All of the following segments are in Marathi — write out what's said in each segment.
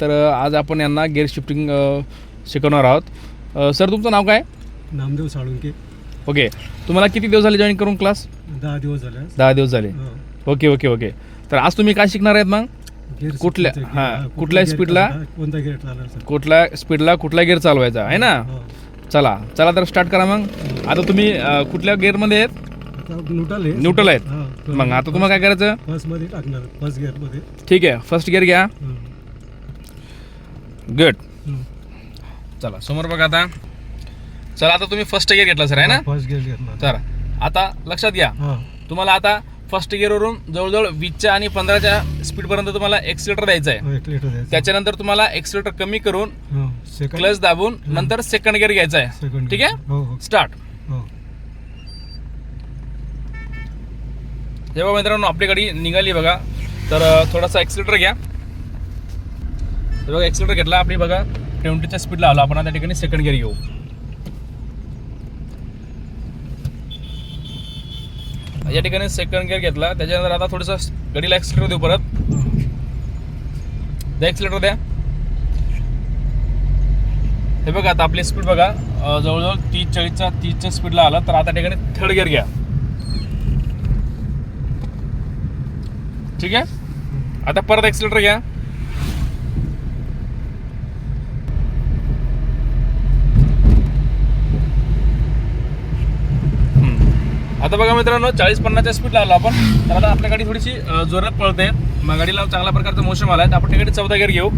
तर आज आपण यांना गिअर शिफ्टिंग शिकवणार आहोत. सर तुमचं नाव काय? नामदेव साळुंके. ओके. तुम्हाला किती दिवस झाले जॉईन करून क्लास? 10 दिवस झाले. 10 दिवस झाले. Okay okay okay. तर आज तुम्ही काय शिकणार आहेत मग? कुठल्या कुठल्या स्पीडला कोणता गिअर चालवायचा, कुठल्या स्पीडला कुठला गिअर चालवायचा आहे ना. चला चला तर स्टार्ट करा मग. आता तुम्ही कुठल्या गिअरमध्ये आहेत? न्यूट्रल आहेत. मग आता तुम्हाला काय करायचं? फर्स्ट मध्ये टाकणार, फर्स्ट गिअर मध्ये. ठीक आहे, फर्स्ट गिअर घ्या. गुड. चला समोर बघा. आता चला आता तुम्ही फर्स्ट गिअर घेतला सर आहे ना. फर्स्ट गिअर घेतला. तर आता लक्षात घ्या, तुम्हाला आता फर्स्ट गिअरवरून जवळजवळ 20च्या आणि 15च्या स्पीडपर्यंत तुम्हाला एक्सिलेटर द्यायचं आहे. त्याच्यानंतर तुम्हाला एक्सिलेटर कमी करून क्लच दाबून नंतर सेकंड गिअर घ्यायचा आहे. ठीक आहे, स्टार्ट. जेव्हा मित्रांनो आपली गाडी निघाली बघा, तर थोडासा एक्सिलेटर घ्या. बघा एक्सिलेटर घेतला, आपली बघा 20च्या स्पीडला आलो आपण. त्या ठिकाणी सेकंड गिअर घेऊ. या ठिकाणी सेकंड गिअर घेतला. त्याच्यानंतर आता थोडंसं गाडीला एक्सिलेटर देऊ. परत द्या एक्सिलेटर द्या. हे बघा आता आपली स्पीड बघा जवळजवळ 30-40च्या स्पीडला आला. तर आता ठिकाणी थर्ड गिअर घ्या. ठीक आहे, आता परत एक्सिलेटर घ्या. आता बघा मित्रांनो 40-50च्या स्पीडला आलो आपण. तर आता आपल्या गाडी थोडीशी जोरात पळते. मग गाडीला चांगल्या प्रकारचं मोशन आला आहे. तर आपण ठिकाणी 14 गिअर घेऊ.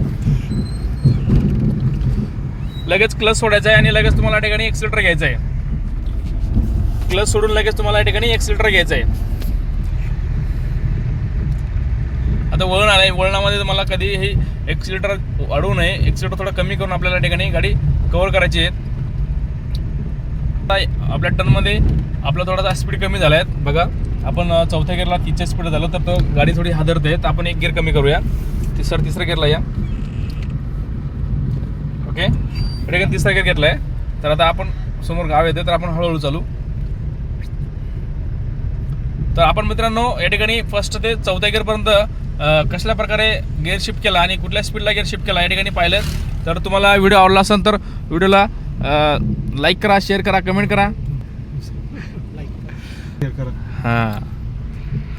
लगेच क्लच सोडायचा आहे आणि लगेच तुम्हाला या ठिकाणी एक्सिलेटर घ्यायचं आहे. क्लच सोडून लगेच तुम्हाला या ठिकाणी एक्सिलेटर घ्यायचं आहे. आता वळण आलंय, वळणामध्ये तुम्हाला कधीही एक्सिलेटर वाढवू नये. एक्सिलेटर थोडं कमी करून आपल्याला ठिकाणी गाडी कव्हर करायची आहे. आपल्या टर्नमध्ये आपला थोडासा स्पीड कमी झाला आहे बघा. आपण चौथ्या गिअरला 30च्या स्पीड झालं तर तो गाडी थोडी हादरते. तर आपण एक गिअर कमी करूया. तिसऱ्या गिअरला या. ओके, ठिकाणी तिसरा गिअर घेतला आहे. तर आता आपण समोर गाव येते, तर आपण हळूहळू चालू. तर आपण मित्रांनो या ठिकाणी फर्स्ट ते चौथ्या गिअरपर्यंत कसल्या प्रकारे गिअर शिफ्ट केला आणि कुठल्या स्पीडला गिअर शिफ्ट केला या ठिकाणी पाहिलं. तर तुम्हाला व्हिडिओ आवडला असेल तर व्हिडिओला लाईक करा, शेअर करा, कमेंट करा. हां.